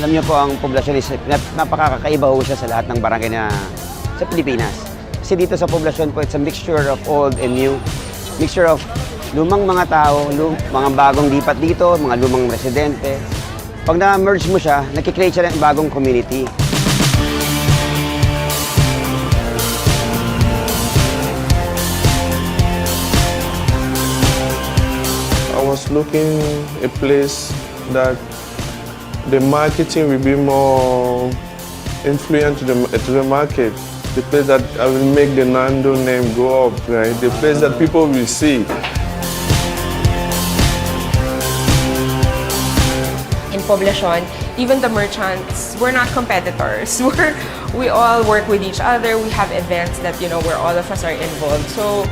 Alam niyo po, ang poblasyon is napakakaiba ho siya sa lahat ng barangay na sa Pilipinas. Kasi dito sa poblasyon po, it's a mixture of old and new. Mixture of lumang mga tao, mga bagong lipat dito, mga lumang residente. Pag na-merge mo siya, nakikreate siya ng bagong community. I was looking a place that the marketing will be more influent to the market. The place that I will make the Nando name go up, right? The place that people will see. In Poblacion, even the merchants, we're not competitors. We all work with each other. We have events that, where all of us are involved. So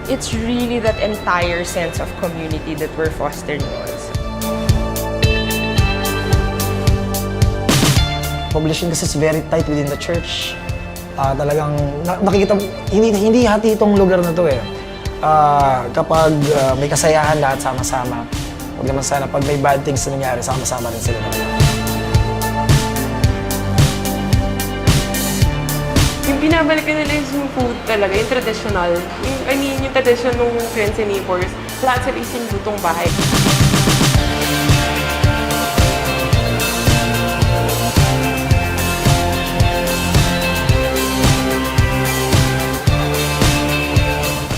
it's really that entire sense of community that we're fostering also. Poblacion kasi is very tight within the church. Talagang nakikita, hindi hati itong lugar na to eh. Kapag may kasayahan lahat sama-sama, huwag naman sana pag may bad things na nangyari, sama-sama rin sila naman. Yung binabalik nila yung food talaga, yung traditional. Yung tradition ng friends and neighbors. Lahat sila isang lutong bahay.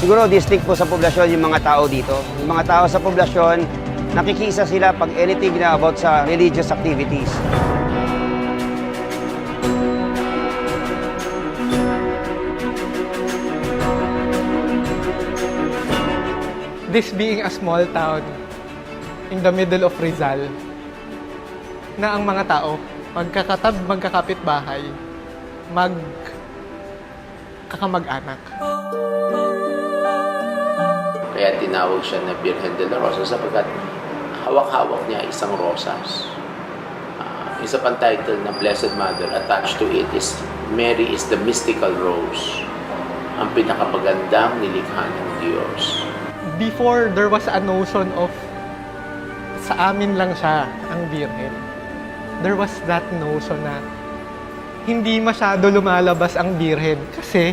Siguro distinct po sa poblasyon yung mga tao dito. Yung mga tao sa poblasyon, nakikisa sila pag anything na about sa religious activities. This being a small town in the middle of Rizal, na ang mga tao, magkakapit bahay, magkakamag-anak. Kaya tinawag siya na Virgen de la Rosa sapagkat hawak-hawak niya isang rosas. Isa pang title na Blessed Mother attached to it is Mary is the mystical rose, ang pinakamagandang nilikha ng Diyos. Before, there was a notion of sa amin lang siya ang Virgen. There was that notion na hindi masyado lumalabas ang Virgen kasi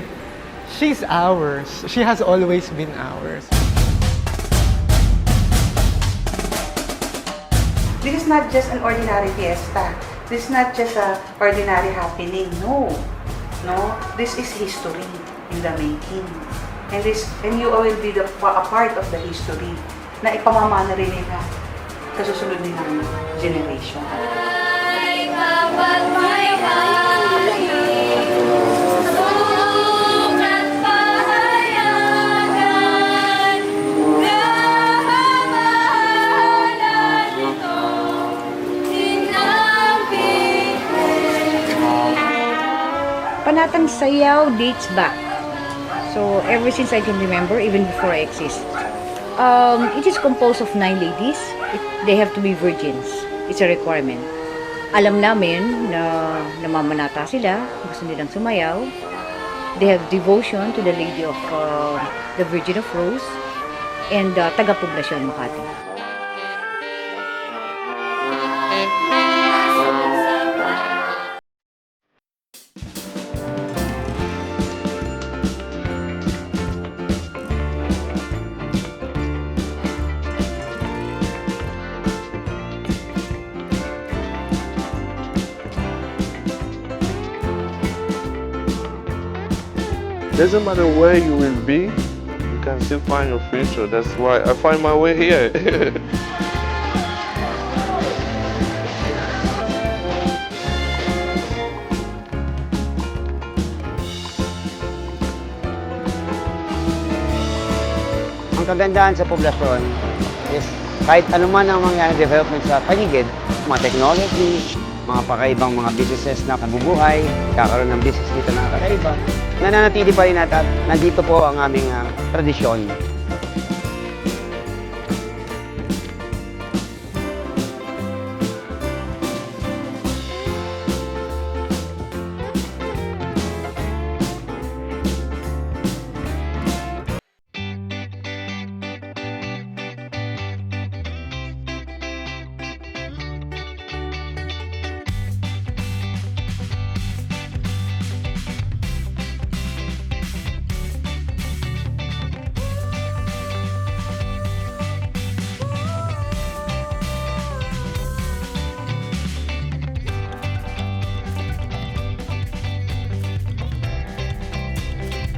she's ours. She has always been ours. This is not just an ordinary fiesta. This is not just an ordinary happening. No. This is history in the making. And you will be a part of the history na ipamamana rin nila sa susunod nilang generation. Panatang Sayaw dates back. So, ever since I can remember, even before I exist. It is composed of 9 ladies. They have to be virgins. It's a requirement. Alam namin na namamanata sila, gusto nilang sumayaw. They have devotion to the Lady of the Virgin of Rose and taga Poblacion, Makati. Doesn't matter where you will be, you can still find your future. That's why I find my way here. Ang kagandahan sa poblasyon is kahit anuman ang mga development sa paligid, mga technology, mga pakaibang mga businesses na kabubuhay, kakaroon ng business dito na kakaiba, nananatili pa rin at nandito po ang aming tradisyon.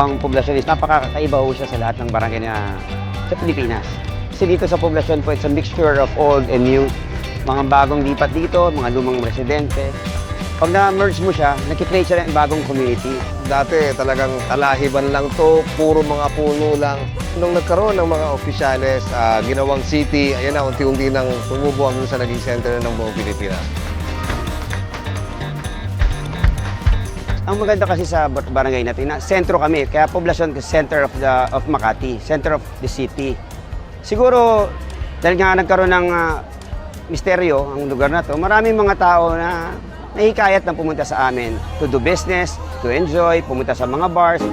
Ang poblasyon is napakakaiba ho siya sa lahat ng barangay na sa Pilipinas. Kasi dito sa poblasyon po, it's a mixture of old and new. Mga bagong lipat dito, mga lumang residente. Pag na-merge mo siya, nakikreate siya ng bagong community. Dati talagang talahiban lang to, puro mga puno lang. Nung nagkaroon ng mga opisyales, ginawang city, ayan na, unti-unti nang tumubo hanggang sa naging center ng buong Pilipinas. Ang maganda kasi sa barangay natin na sentro kami, kaya poblasyon center of Makati, center of the city. Siguro dahil nga nagkaroon ng misteryo ang lugar na to, maraming mga tao na nahihikayat na pumunta sa amin to do business, to enjoy, pumunta sa mga bars.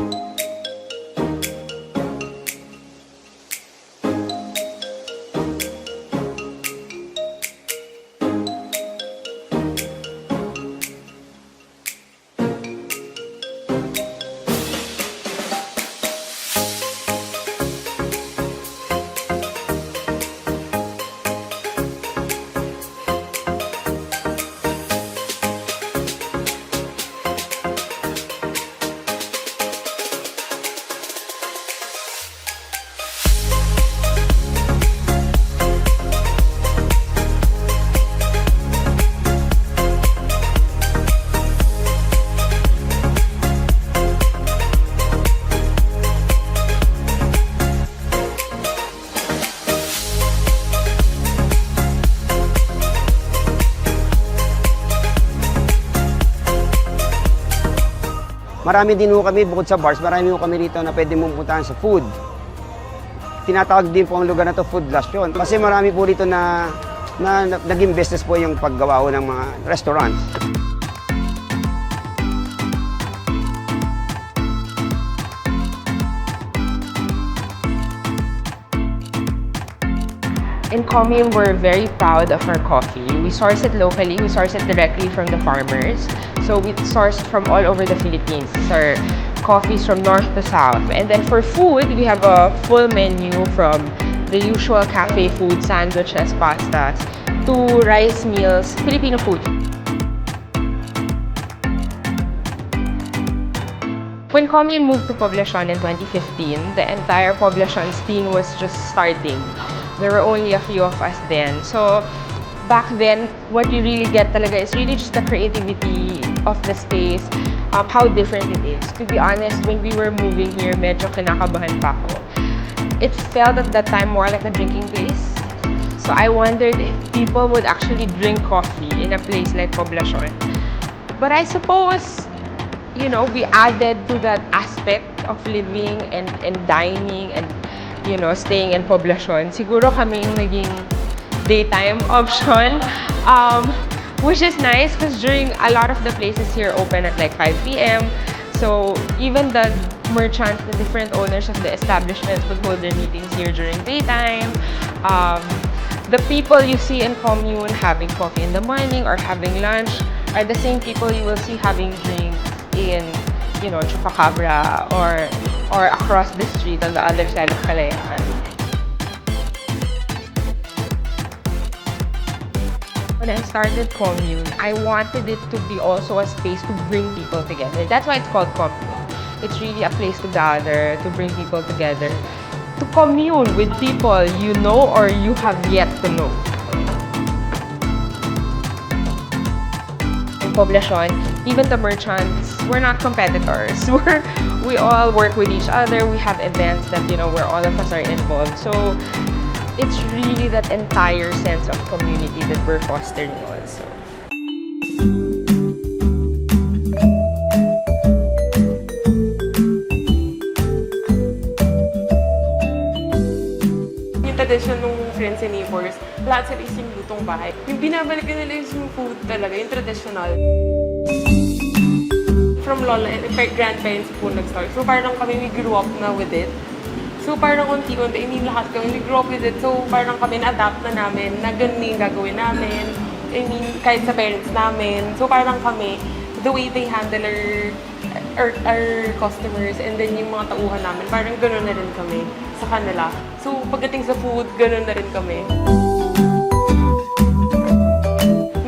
Marami din ho kami, bukod sa bars, marami ho kami rito na pwede mong puntahan sa food. Tinatawag din po ang lugar na to Foodlasyon. Kasi marami po rito na naging business po yung paggawa ho ng mga restaurants. In Commune, we're very proud of our coffee. We source it locally, we source it directly from the farmers. So we source from all over the Philippines. These are coffees from north to south. And then for food, we have a full menu from the usual cafe food, sandwiches, pastas, to rice meals, Filipino food. When Commune moved to Poblacion in 2015, the entire Poblacion scene was just starting. There were only a few of us then. So back then, what you really get talaga is really just the creativity of the space, how different it is. To be honest, when we were moving here, medyo kinakabahan pa ako. It felt at that time more like a drinking place. So I wondered if people would actually drink coffee in a place like Poblacion. But I suppose, you know, we added to that aspect of living and dining and, you know, staying in Poblacion. Siguro kami yung naging daytime option, which is nice because during a lot of the places here open at like 5 p.m. So even the merchants, the different owners of the establishments would hold their meetings here during daytime. The people you see in Commune having coffee in the morning or having lunch are the same people you will see having drinks in, you know, Chupacabra or across the street on the other side of Kalayaan. When I started Commune, I wanted it to be also a space to bring people together. That's why it's called Commune. It's really a place to gather, to bring people together, to commune with people you know or you have yet to know. In Poblacion, even the merchants, we're not competitors. we all work with each other. We have events that, where all of us are involved. So it's really that entire sense of community that we're fostering also. Yung tradition ng friends and neighbors, lahat sila isang lutong bahay. Yung binabalikan nila yung food talaga, yung traditional. From lola and grandparents po nag-start. So parang kami, we grew up na with it. So parang unti-unti, hindi lahat kami, we grew up with it. So parang kami na-adapt na namin, na ganun yung gagawin namin. I mean, kahit sa parents namin. So parang kami, the way they handle our customers and then yung mga tauhan namin, parang ganun na rin kami sa kanila. So pagdating sa food, ganun na rin kami.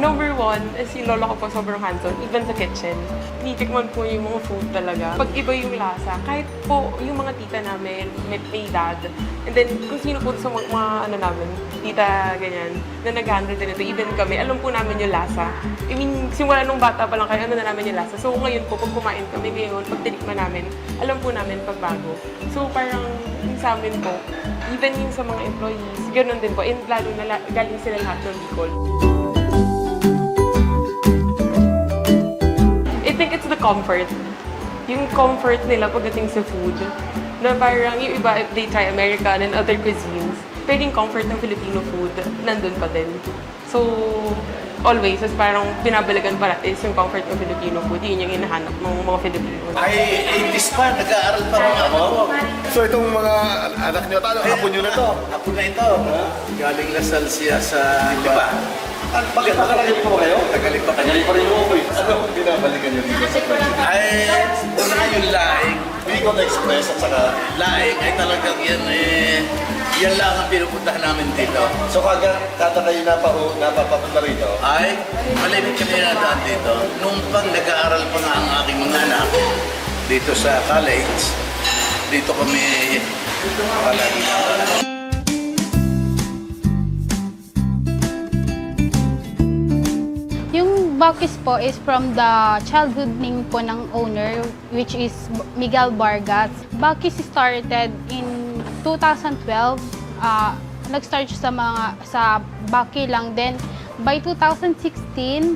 Number one, si lola ko po sobrang hands-on, even sa kitchen. Tinitikman po yung mga food talaga. Pag iba yung lasa, kahit po yung mga tita namin, may dad, and then kung sino po sa mga namin, tita ganyan, na nag-handle din ito, even kami, alam po namin yung lasa. I mean, simula nung bata pa lang kayo, na namin yung lasa. So ngayon po, pag kumain kami ngayon, pag tinikman namin, alam po namin pagbago. So parang yung sa amin po, even yung sa mga employees, ganoon din po, and lalo na galing sila lahat ng Bicol. I think it's the comfort. Yung comfort nila pagdating sa food. Na parang yung iba, if they try American and other cuisines, pero yung comfort ng Filipino food, nandun pa din. So, always, as parang binabalikan para is yung comfort ng Filipino food, yun yung hinahanap ng mga Filipino. Ay, 80s pa, nag-aaral pa rin ako. So itong mga anak niyo, apo niyo na to? Apo na ito. Galing Lasal siya sa Lipa. Bakit magaling po kayo? Tagaling pa kayo. Galing pa rin mo ko. Ano ang binabalikan niyo dito sa Pwede? Ay, una yung laing. Bicol Express at saka laing ay talagang yan yan lang ang pinupuntahan namin dito. So kada kayo napapapunta rito? Ay, malimit kami na daan dito. Nung pang nag-aaral pa nga ang aking mga anak dito sa college, dito kami palagi. Yung Bakis po is from the childhood name po ng owner, which is Miguel Vargas. Bakis started in 2012. Nag-start siya sa Baki lang. Then, by 2016,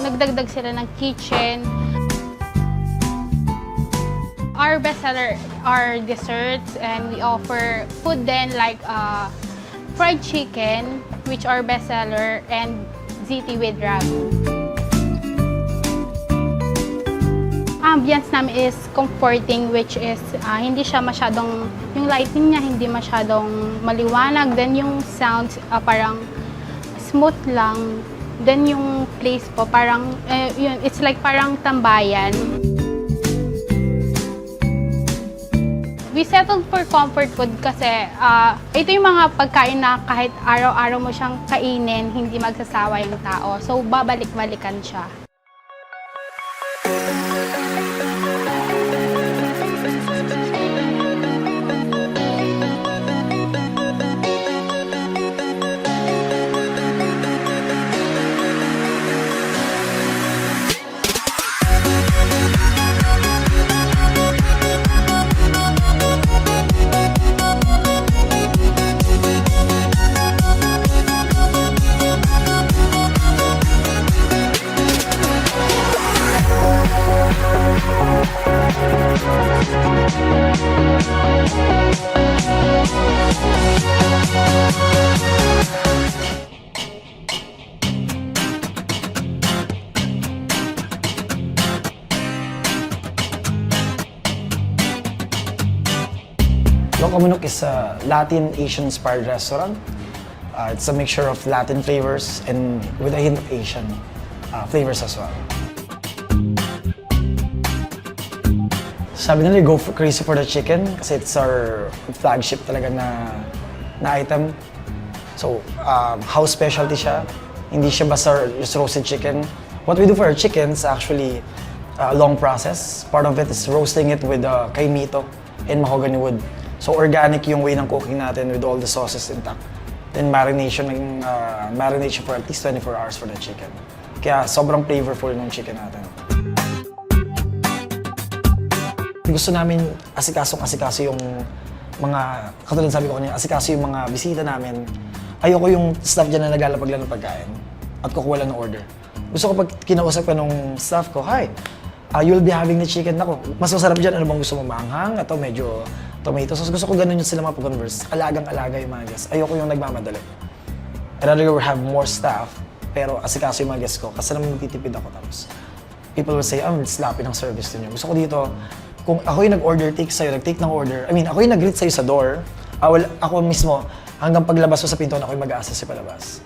nagdagdag sila ng kitchen. Our bestseller are desserts, and we offer food then like fried chicken, which are bestseller, and ziti with wrap. Ambience namin is comforting, which is hindi siya masyadong, yung lighting niya hindi masyadong maliwanag. Then yung sounds parang smooth lang. Then yung place po parang, yun, it's like parang tambayan. We settled for comfort food kasi ito yung mga pagkain na kahit araw-araw mo siyang kainin, hindi magsasawa yung tao. So, babalik-balikan siya. Loco Manok is a Latin Asian-inspired restaurant. It's a mixture of Latin flavors and with a hint of Asian flavors as well. Sabi nila, go crazy for the chicken kasi it's our flagship talaga na item. So, house specialty siya. Hindi siya basta just roasted chicken. What we do for our chicken is actually a long process. Part of it is roasting it with kaimito and mahogany wood. So organic yung way ng cooking natin with all the sauces intact. Then marination for at least 24 hours for the chicken. Kaya sobrang flavorful ng chicken natin. gusto namin asikaso yung mga, katulad sabi ko kanina, asikaso yung mga bisita namin. Ayoko yung staff dyan na naglalapag lang ng pagkain at kukuha lang ng order. Gusto ko pag kinausap ka nung staff ko, hi, you'll be having the chicken. Ako, mas masarap dyan, ano bang gusto mo, maanghang? Ito medyo tomato sauce. Gusto ko ganun yung sila mapag-converse. Alagang-alaga yung mga guests. Ayoko yung nagmamadali. I'd rather have more staff, pero asikaso yung mga guests ko kasi naman magtitipid ako. Tapos people will say, I'm sloppy ng service din yun. Gusto ko dito, kung ako yung nag-order take sa'yo, nag-take ng order, ako yung nag-greet sa'yo sa door, ako mismo, hanggang paglabas mo sa pinto, ako yung mag-a-assist sa palabas.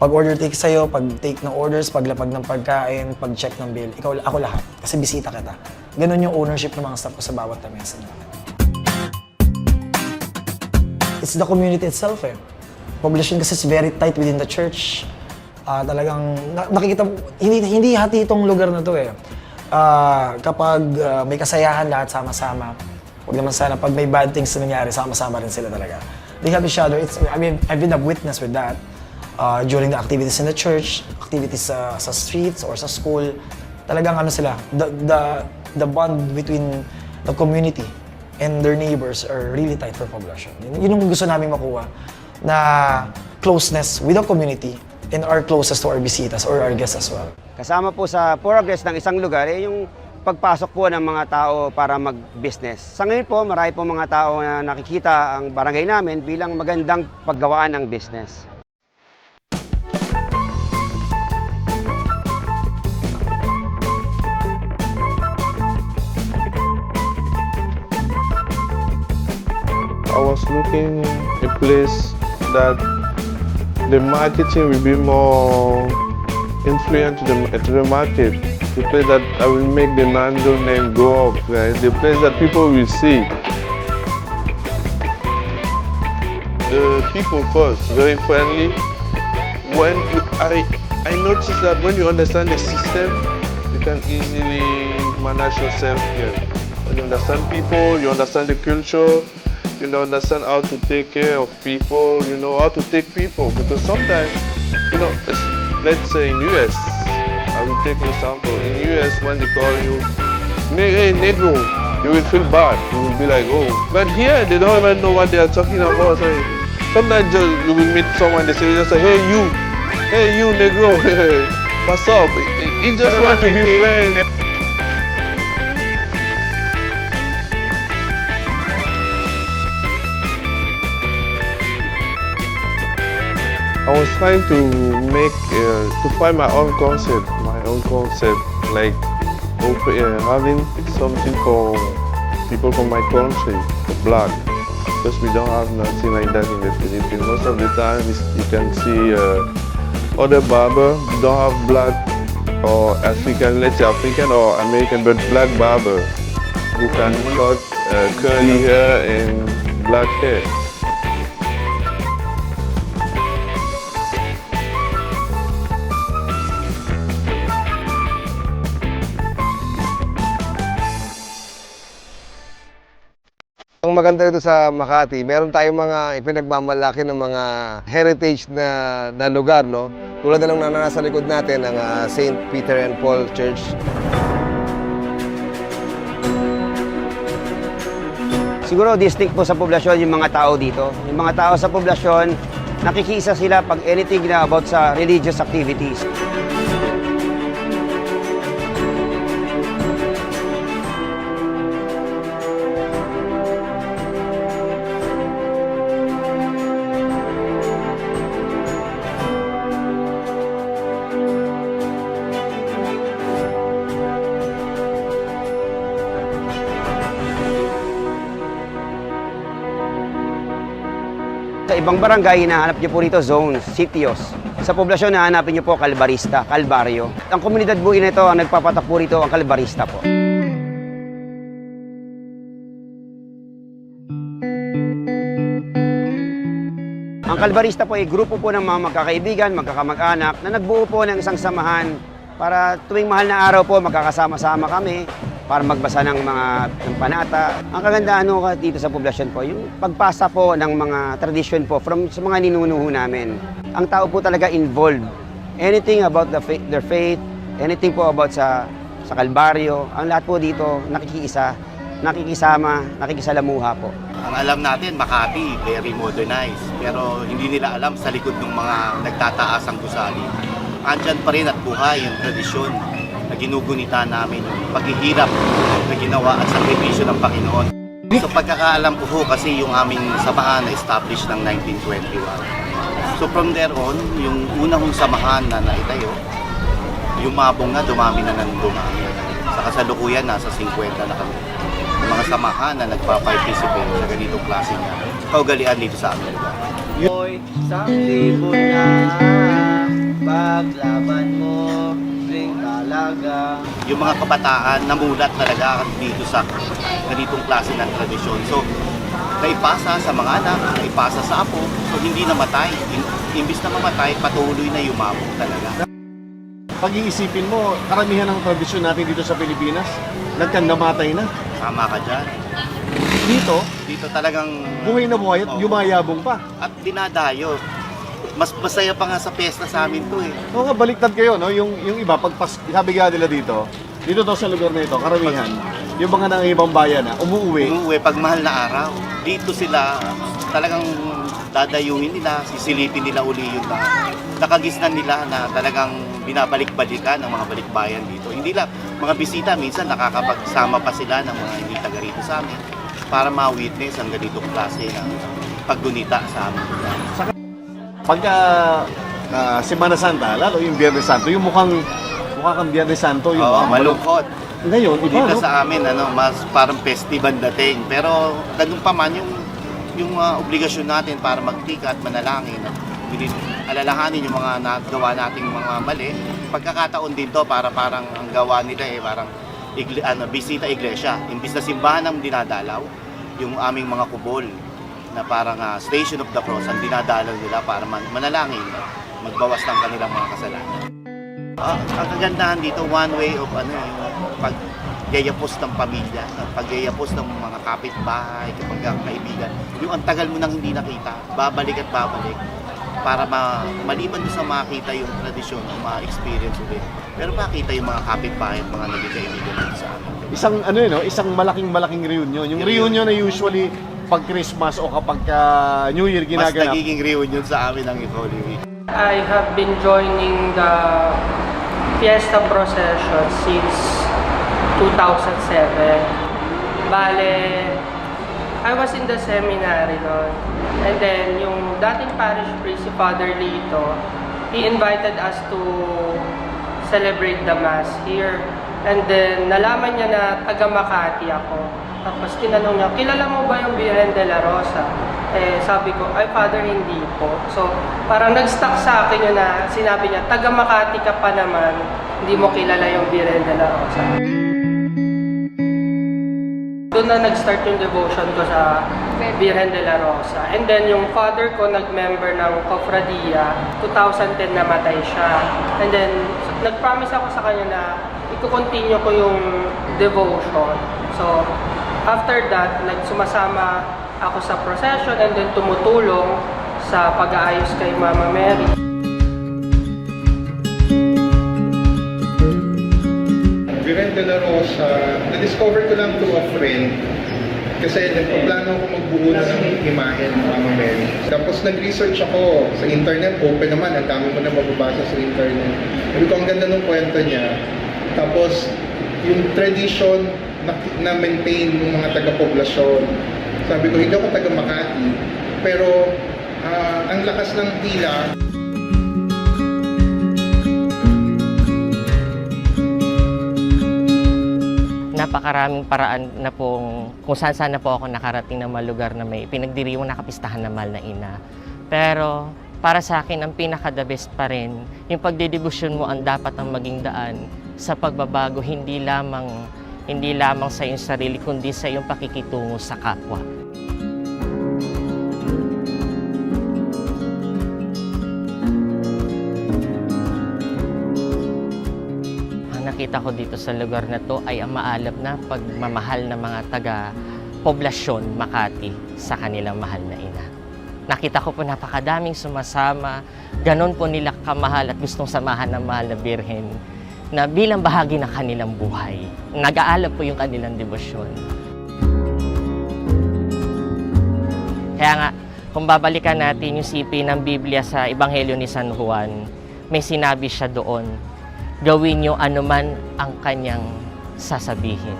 Pag-order take sa'yo, pag-take ng orders, paglapag ng pagkain, pag-check ng bill, ako lahat. Kasi bisita kita. Ganun yung ownership ng mga staff ko sa bawat lamesa namin. It's the community itself eh. Population kasi is very tight within the church. Talagang nakikita, hindi hati itong lugar na to eh. Kapag may kasayahan lahat sama-sama, huwag naman sana pag may bad things na nangyari, sama-sama rin sila talaga. They have each other. I've been a witness with that during the activities in the church, activities sa streets or sa school. Talagang ano sila, the bond between the community and their neighbors are really tight for Poblacion. Yun yung gusto namin makuha, na closeness with the community and are closest to our bisitas or our guests as well. Kasama po sa progress ng isang lugar yung pagpasok po ng mga tao para mag-business. Sa ngayon po, marami po mga tao na nakikita ang barangay namin bilang magandang paggawaan ng business. I was looking a place that the marketing will be more influent to the market. The place that I will make the Nando name go up, right? The place that people will see. The people first, very friendly. I noticed that when you understand the system, you can easily manage yourself here. When you understand people, you understand the culture, you understand how to take care of people, you know how to take people. Because sometimes, let's say in US, I will take an example. In US, when they call you, hey, Negro, you will feel bad. You will be like, oh. But here, they don't even know what they are talking about. So, sometimes you will meet someone, they just say, hey, you, Negro, what's up? He just want to be friends. I was trying to find my own concept, like having something for people from my country, black, because we don't have nothing like that in the Philippines. Most of the time, you can see other barber don't have black or African, let's say African or American, but black barber who can cut curly hair and black hair. Ang maganda dito sa Makati, meron tayong mga ipinagmamalaki ng mga heritage na lugar, no? Tulad na lang na nasa likod natin, ang St. Peter and Paul Church. Siguro distinct po sa poblasyon yung mga tao dito. Yung mga tao sa poblasyon, nakikisa sila pag anything na about sa religious activities. Sa ibang barangay, hinahanap niyo po rito zones, sitios. Sa poblasyon, nahanapin niyo po Kalbarista, Kalbaryo. Ang komunidad po nito, ang nagpapatak po rito, ang Kalbarista po. Ang Kalbarista po ay grupo po ng mga magkakaibigan, magkakamag-anak na nagbuo po ng isang samahan para tuwing mahal na araw po magkakasama-sama kami para magbasa ng mga panata. Ang kagandahan po dito sa poblasyon po, yung pagpasa po ng mga tradisyon po sa mga ninunuho namin. Ang tao po talaga involved. Anything about their faith, anything po about sa Kalbaryo, ang lahat po dito nakikiisa nakikisama, nakikisalamuha po. Ang alam natin, Makati, very modernized. Pero hindi nila alam sa likod ng mga nagtataas ang gusali. Andyan pa rin at buhay yung tradisyon na ginugunita namin, yung paghihirap na ginawa at sakripisyo ng Panginoon. So pagkakaalam ko ho, kasi yung aming samahan na established ng 1921. So from there on, yung unang samahan na naitayo, yumabong na, dumami na ng dumami. Sa kasalukuyan, nasa 50 na kami. Yung mga samahan na nagpa-participate sa ganitong klase nga kaugalian dito sa amin lugar. Hoy, isang libo na paglaban mo, ring talaga. Yung mga kabataan namulat talaga dito sa ganitong klase ng tradisyon. So, naipasa sa mga anak, naipasa sa apo, so hindi namatay. Imbis na mamatay, patuloy na yumabong talaga. Pag-iisipin mo, karamihan ng tradisyon natin dito sa Pilipinas, nagkandamatay na. Tama ka dyan. Dito talagang Buhay na buhay at yumayabong pa. at dinadayo. Mas masaya pa nga sa piyesta sa amin to eh. Oo nga, baliktad kayo, no? Yung iba, sabi nga nila dito to sa lugar na ito, karamihan, yung mga nang ibang bayan na umuwi. Umuwi pag mahal na araw. Dito sila talagang dadayuhin nila, sisilipin nila uli yung nakagisnan nila na talagang binabalik-balikan ng mga balikbayan dito. Hindi lang mga bisita, minsan nakakapagsama pa sila ng mga hindi taga rito sa amin para ma-witness ang ganitong klase ng paggunita sa amin. Pagka Semana Santa, lalo yung Biyernes Santo, yung mukha kang Biyernes Santo, yung Oo, malungkot. Ngayon, iba, Dito no? sa amin, mas parang festival dating. Pero ganun pa man yung obligasyon natin para magtika at manalangin at alalahanin yung mga nagawa nating mga mali. Pagkakataon din to para parang ang gawa nila parang bisita iglesia. Imbis na simbahan ang dinadalaw, yung aming mga kubol na parang Station of the Cross ang dinadalaw nila para manalangin, magbawas ng kanilang mga kasalanan. Ang kagandahan dito, one way of yung pagyayapos ng pamilya, pagyayapos ng mga kapitbahay, kapag kaibigan. Yung ang tagal mo nang hindi nakita, babalik at babalik para maliban doon sa makita yung tradisyon o ma-experience ulit. Pero makita yung mga kapitbahay at mga naging kaibigan dito sa amin. Isang malaking reunion. Yung reunion na usually pag Christmas o kapag New Year Mas ginaganap. nagiging reunion sa amin ang Holy Week. I have been joining the Fiesta Procession since 2007. Bale, I was in the seminary noon. And then, yung dating parish priest, si Father Lito, he invited us to celebrate the Mass here. And then, nalaman niya na taga Makati ako. Tapos tinanong niya, kilala mo ba yung Virgen de la Rosa? Sabi ko, ay Father, hindi po. So, parang nag-stuck sa akin yun na sinabi niya, taga Makati ka pa naman, hindi mo kilala yung Virgen de la Rosa. Doon na nag-start yung devotion ko sa Virgen de la Rosa. And then yung father ko nag-member ng Cofradia, 2010 namatay siya. And then nag-promise ako sa kanya na i-continue ko yung devotion. So after that, nagsumasama ako sa procession and then tumutulong sa pag-aayos kay Mama Mary. Virgen de la Rosa, na-discover ko lang through a friend kasi nagpaplano ako magbuo ng imahe ng Mama Mary. Tapos nag-research ako sa internet, open naman, ang dami mo na mababasa sa internet. Sabi ko, ang ganda ng kwento niya. Tapos, yung tradition na maintain ng mga taga-poblasyon. Sabi ko, hindi ako taga Makati, pero ang lakas ng tila. Napakaraming paraan na kung saan na po ako nakarating ng mga lugar na may pinagdiriwang nakapistahan na mahal na ina. Pero para sa akin, ang pinaka-the best pa rin, yung pagdedebosyon mo ang dapat ang maging daan sa pagbabago, hindi lamang sa iyong sarili, kundi sa iyong pakikitungo sa kapwa. Nakita ko dito sa lugar na to ay ang maalab na pagmamahal ng mga taga-poblasyon Makati sa kanilang mahal na ina. Nakita ko po napakadaming sumasama, ganon po nila kamahal at gustong samahan ng mahal na Birhen na bilang bahagi ng kanilang buhay. Nag-aalab po yung kanilang debosyon. Kaya nga, kung babalikan natin yung sipi ng Biblia sa Ebanghelyo ni San Juan, may sinabi siya doon, gawin niyo anuman ang kanyang sasabihin.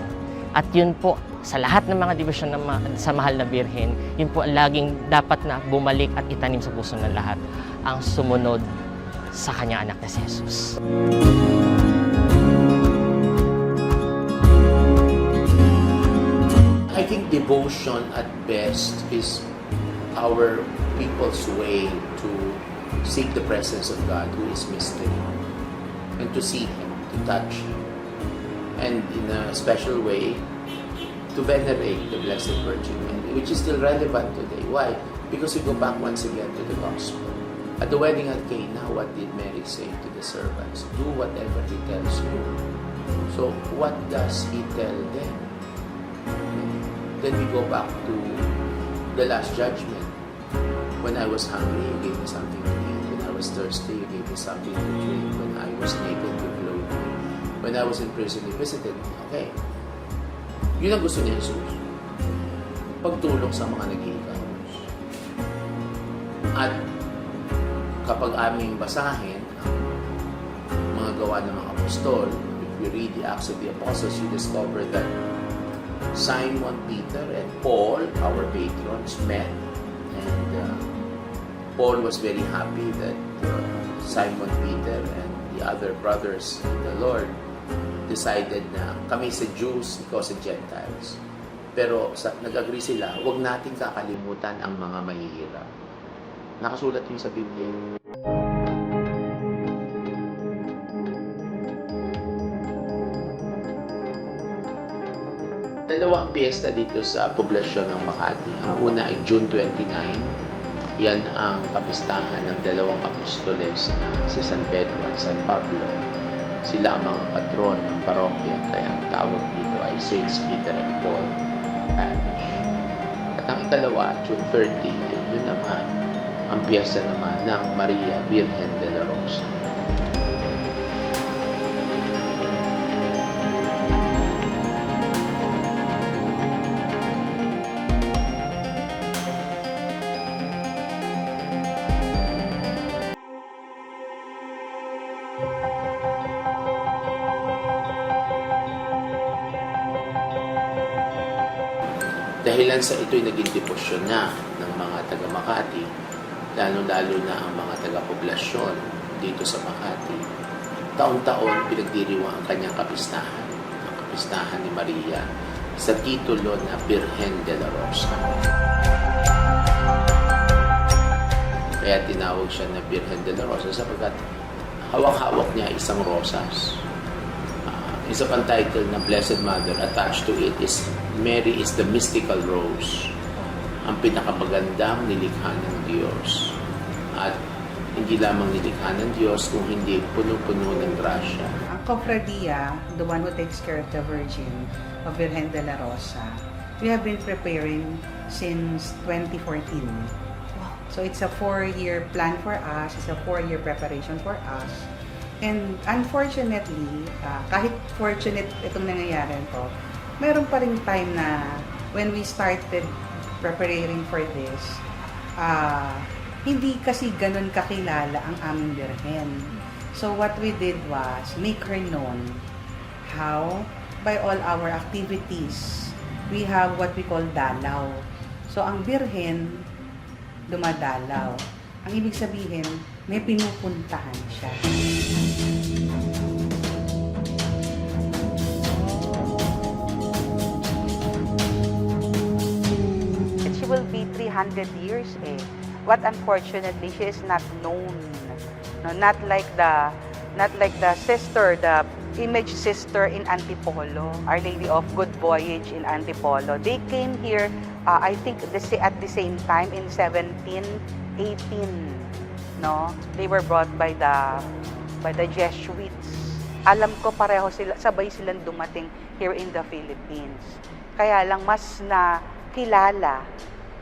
At yun po, sa lahat ng mga debosyon sa Mahal na Birhen, yun po laging dapat na bumalik at itanim sa puso ng lahat ang sumunod sa kanyang anak na si Jesus. I think devotion at best is our people's way to seek the presence of God who is mystery and to see Him, to touch Him, and in a special way to venerate the Blessed Virgin Mary, which is still relevant today. Why? Because we go back once again to the Gospel. At the wedding at Cana, what did Mary say to the servants? Do whatever He tells you. So what does He tell them? Then we go back to the Last Judgment. When I was hungry, you gave me something to eat. When I was thirsty, you gave me something to drink. When I was naked, you clothed me. When I was in prison, you visited me. Okay. Yun ang gusto niya, Jesus. Pagtulong sa mga naghihikaos. At kapag aming basahin ang mga gawa ng mga apostol, if we read the Acts of the Apostles, you discover that Simon Peter and Paul, our patrons, met, and Paul was very happy that Simon Peter and the other brothers in the Lord decided na kami sa Jews, ikaw sa Gentiles. Pero nag-agree sila, huwag nating kakalimutan ang mga mahihirap. Nakasulat yun sa Biblia. Dalawang piyesta dito sa poblasyon ng Makati. Ang una ay June 29. Yan ang kapistahan ng dalawang apostoles na si San Pedro at San Pablo. Sila ang mga patron ng parokya, kaya ang tawag dito ay Saints Peter and Paul Parish. At ang ikalawa, June 30, yun naman, ang piyesta naman ng Maria Virgen de la Rosa. Dahilan sa ito'y naging debosyon na ng mga taga Makati, lalo-lalo na ang mga taga-poblasyon dito sa Makati. Taon-taon pinagdiriwang ang kanyang kapistahan, ang kapistahan ni Maria, sa titulo na Virgen de la Rosa. Kaya tinawag siya na Virgen de la Rosa sapagkat hawak-hawak niya isang rosas. Isa pang title na Blessed Mother, attached to it is Mary is the mystical rose, ang pinakamagandang nilikha ng Diyos. At hindi lamang nilikha ng Diyos, kung hindi puno-puno ng grasya. Ang Cofradia, the one who takes care of the Virgin of Virgen de la Rosa, we have been preparing since 2014. So it's a 4-year plan for us, it's a 4-year preparation for us. And unfortunately, kahit fortunate itong nangyayari ko, meron pa rin time na when we started preparing for this, hindi kasi ganun kakilala ang aming Birhen. So what we did was make her known. How? By all our activities. We have what we call dalaw. So ang Birhen, dumadalaw. Ang ibig sabihin, may pinupuntahan siya. She will be 300 years eh. But unfortunately, she is not known. No, not like the sister, the image sister in Antipolo, Our Lady of Good Voyage in Antipolo. They came here, I think, at the same time in 1718. No, they were brought by the Jesuits. Alam ko pareho sila, sabay silang dumating here in the Philippines. Kaya lang mas na kilala,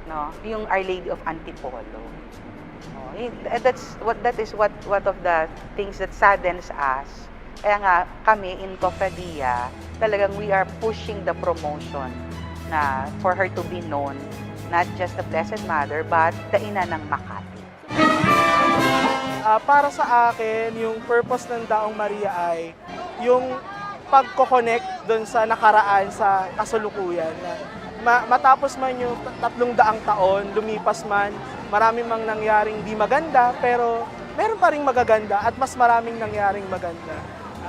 no, yung Our Lady of Antipolo. No, that is what of the things that saddens us. Kaya nga kami in Cofradia, talagang we are pushing the promotion na for her to be known not just the Blessed Mother, but the Ina ng Makati. Para sa akin, yung purpose ng Daong Maria ay yung pagko-connect doon sa nakaraan sa kasalukuyan. Matapos man yung 300 taon, lumipas man, maraming mang nangyaring di maganda, pero meron pa ring magaganda at mas maraming nangyaring maganda.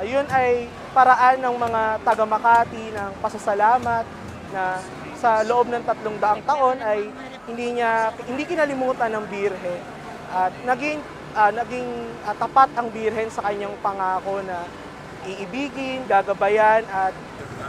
Yun ay paraan ng mga taga Makati ng pasasalamat na sa loob ng 300 taon ay hindi kinalimutan ng Birhen at naging tapat ang Birhen sa kanyang pangako na iibigin, gagabayan at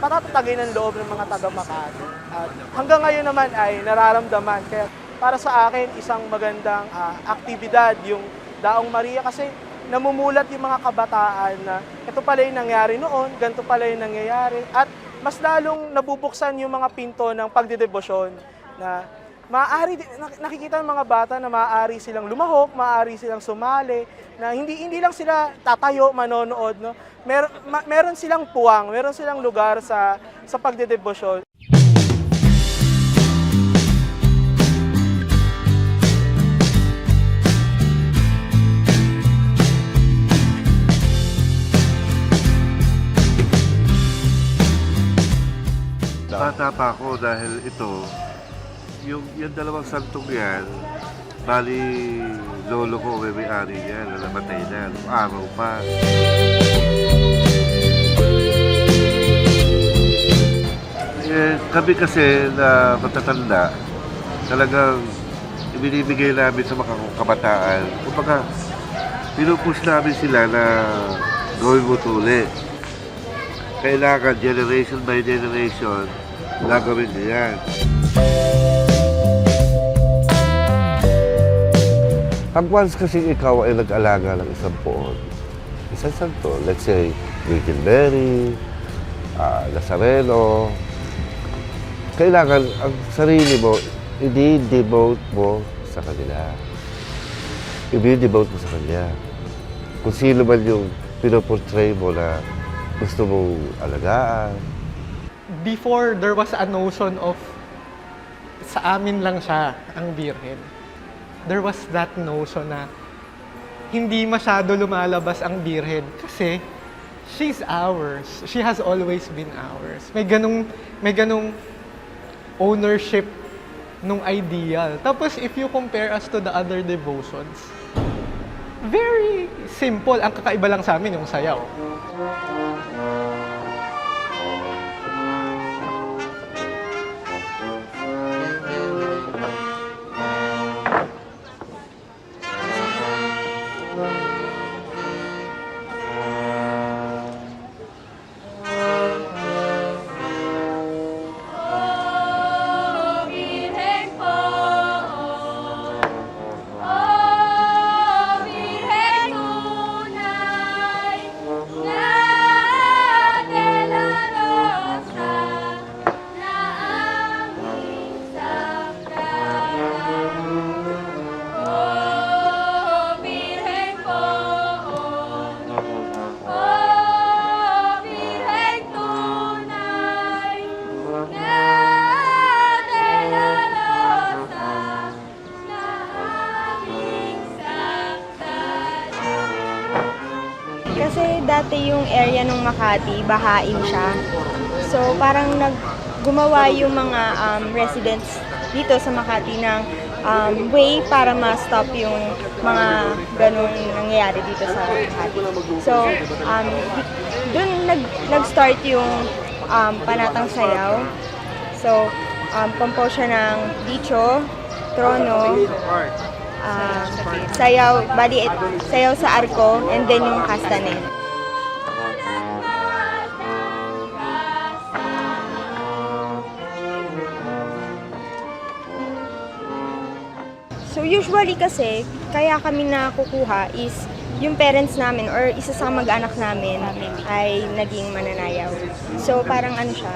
patatatagin ang loob ng mga taga Makati. At hanggang ngayon naman ay nararamdaman. Kaya para sa akin, isang magandang aktibidad yung Daong Maria kasi namumulat yung mga kabataan na ito pala yung nangyari noon, ganito pala yung nangyayari. At mas lalong nabubuksan yung mga pinto ng pagdedebosyon na nakikita ng mga bata na maaari silang lumahok, maaari silang sumali, na hindi lang sila tatayo, manonood, no? Meron silang puwang, meron silang lugar sa pagdedebosyon. Bata pa ako dahil ito, yung dalawang santong yan, bali lolo ko may-ari niya na namatay na, araw pa. Kami kasi na matatanda, talagang ibinibigay namin sa mga kabataan. Kumbaga, pinupush namin sila na gawin mo tuli. Kailangan generation by generation, gagawin niya yan. Pag once kasi ikaw ay nag-alaga ng isang poon, isang santo, let's say, Virgin Mary, Nazareno, kailangan ang sarili mo, i-devote mo sa kanila. I-devote mo sa kanya. Kung sino man yung pinoportray mo na gusto mong alagaan. Before, there was a notion of sa amin lang siya ang Birhen. There was that notion na hindi masyado lumalabas ang Birhen kasi she's ours. She has always been ours. May ganung ownership nung ideal. Tapos if you compare us to the other devotions, very simple. Ang kakaiba lang sa amin yung sayaw. Kasi dati yung area ng Makati, bahain siya. So parang gumawa yung mga residents dito sa Makati ng way para ma-stop yung mga ganong nangyayari dito sa Makati. So dun nag-start yung panatang sayaw. So compose siya ng dicho, trono, sayaw sa arko, and then yung kastanet. So usually kasi, kaya kami nakukuha is yung parents namin or isa sa mag-anak namin ay naging mananayaw. So parang ano siya?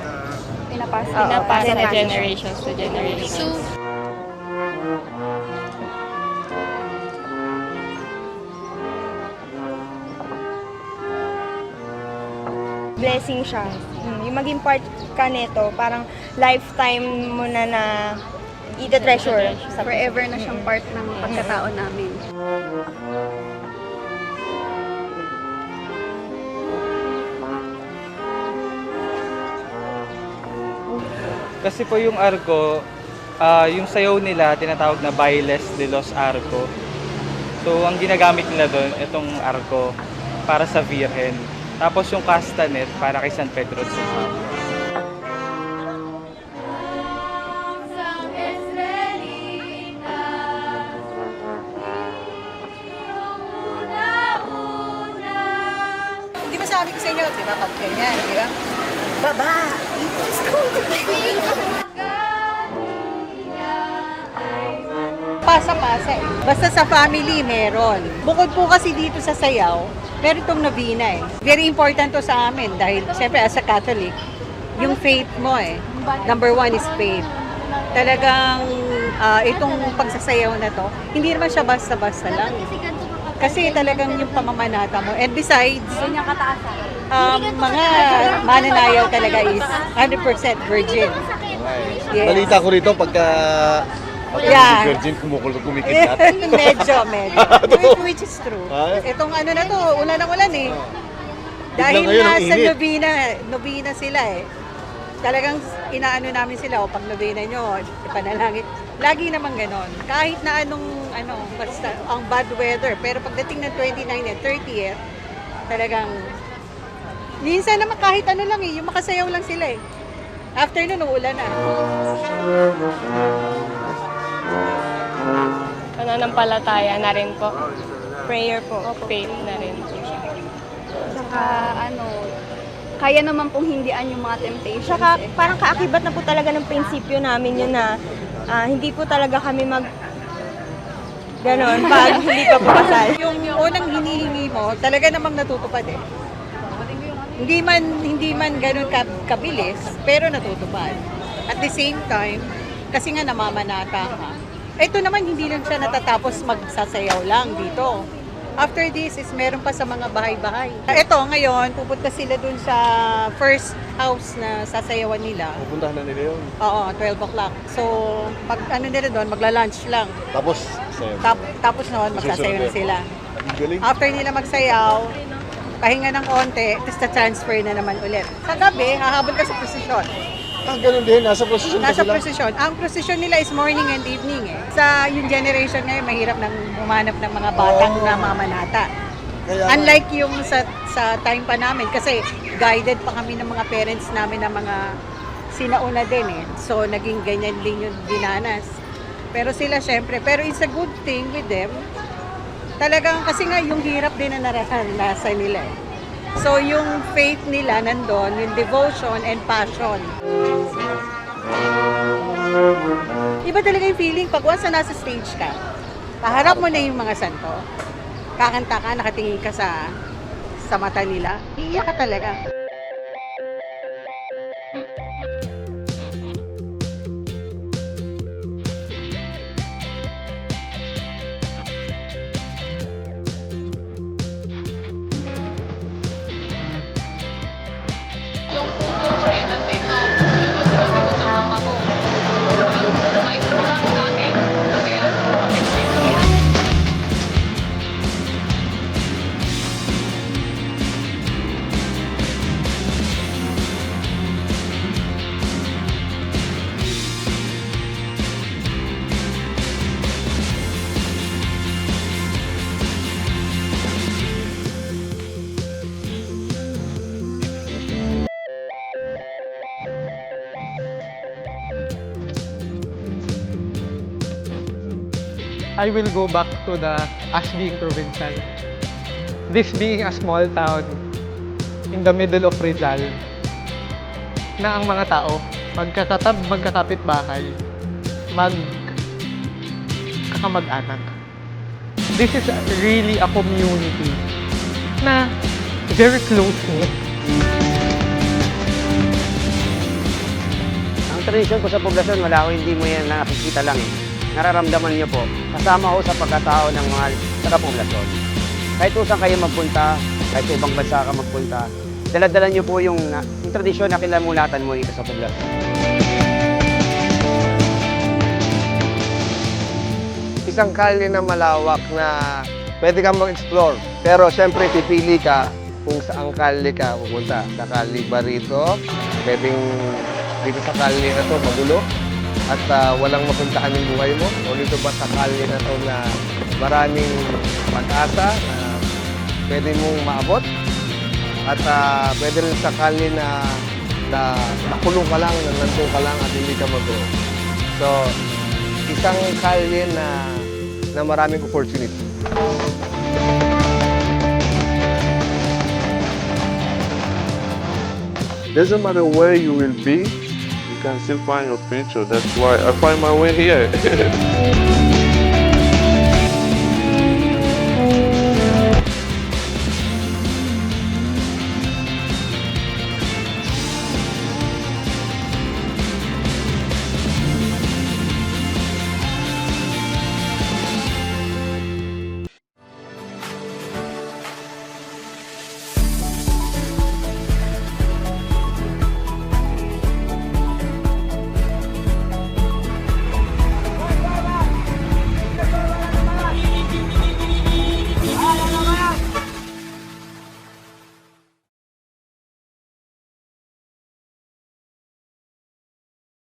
Pinapasa na generations to generations. Blessing siya. Yung maging part ka nito, parang lifetime mo na ite-treasure. Forever na siyang part ng pagkatao namin. Kasi po yung arco, yung sayaw nila tinatawag na Bailes de los Arco. So ang ginagamit nila doon, itong arco para sa Virgen. Tapos yung castanet para kay San Pedro Sula. Di ba sabi ko sa inyo, di ba, pag ganyan, di ba? Baba! It's going to be pasa-pasa eh. Basta sa family, meron. Bukod po kasi dito sa sayaw, meron itong novena eh. Very important to sa amin dahil siyempre as a Catholic, yung faith mo eh. Number one is faith. Talagang itong pagsasayaw na to, hindi naman siya basta-basta lang. Kasi talagang yung pamamanata mo. And besides, mga mananayaw talaga is 100% virgin. Yes. Balita ko rito pagka Yeah. virgin kumikidnap. medyo. Which is true. Itong ano na to, ulan ng ulan eh. Dahil ngayon ang nasa init. novena sila eh. Talagang inaano namin sila, o pag novena nyo, ipanalangin. Lagi naman ganon. Kahit na basta ang bad weather. Pero pagdating ng 29 and 30th, talagang, minsan naman kahit ano lang eh, yung makasayaw lang sila eh. After nun, uulan na. Pananampalataya na rin po. Prayer po. Faith na rin. Saka kaya naman pong hindian yung mga temptations. Saka parang kaakibat na po talaga ng prinsipyo namin yun na hindi po talaga kami ganon pag hindi ka po kasal. Yung unang hinihingi mo, talaga namang natutupad eh. Hindi man ganun kabilis, pero natutupad. At the same time, kasi nga namamanata ka. Ito naman hindi lang siya natatapos magsasayaw lang dito. After this is meron pa sa mga bahay-bahay. Ito ngayon, pupunta sila dun sa first house na sasayawan nila. Pupuntahan na nila yun. Oo, 12 o'clock. So, nila doon, magla-lunch lang. Tapos, sayaw. Tapos noon, magsasayaw na sila. Galing. After nila magsayaw, pahinga ng konti, tapos transfer na naman ulit. Sa gabi, hahabol ka sa prosesyon. Ganun din, nasa prosesyon Nasa sila. prosesyon. Ang prosesyon nila is morning and evening eh. Sa yung generation ngayon, mahirap nang humanap ng mga batang namamanata. Unlike yung sa time pa namin, kasi guided pa kami ng mga parents namin ng mga sinauna din eh. So, naging ganyan din yung dinanas. Pero sila syempre, pero it's a good thing with them. Talagang, kasi nga yung hirap din na naranasan nila eh. So, yung faith nila nandun, yung devotion and passion. Iba talaga yung feeling pag once na nasa stage ka, kaharap mo na yung mga santo, kakanta ka, nakatingin ka sa mata nila, iiyak ka talaga. I will go back to us being provincial. This being a small town in the middle of Rizal, na ang mga tao magkakapit bahay, magkakamag-anak. This is really a community na very close-knit. Ang tradisyon ko sa poblasyon, wala ko, hindi mo yan nakikita lang eh. Nararamdaman niyo po, kasama ko sa pagkatao ng mga taga-poblasyon. Kahit kung saan kayo magpunta, kahit sa ibang bansa ka magpunta, dala-dala niyo po yung tradisyon na kinamulatan mo dito sa poblasyon. isang kalye na malawak na pwede kang mag-explore. Pero syempre, pipili ka kung saan kalye ka pupunta. Sa kalye ba rito? Pwedeng dito sa kalye na to magulo at walang mapuntahan ng buhay mo? O dito ba sa kalye na to na maraming pag-asa na pwede mong maabot? At pwede rin sa kalye na nakulong ka lang, nandun ka lang at hindi ka mag-grow. So, isang kalye na maraming opportunity. Doesn't matter where you will be, you can still find your future. That's why I find my way here.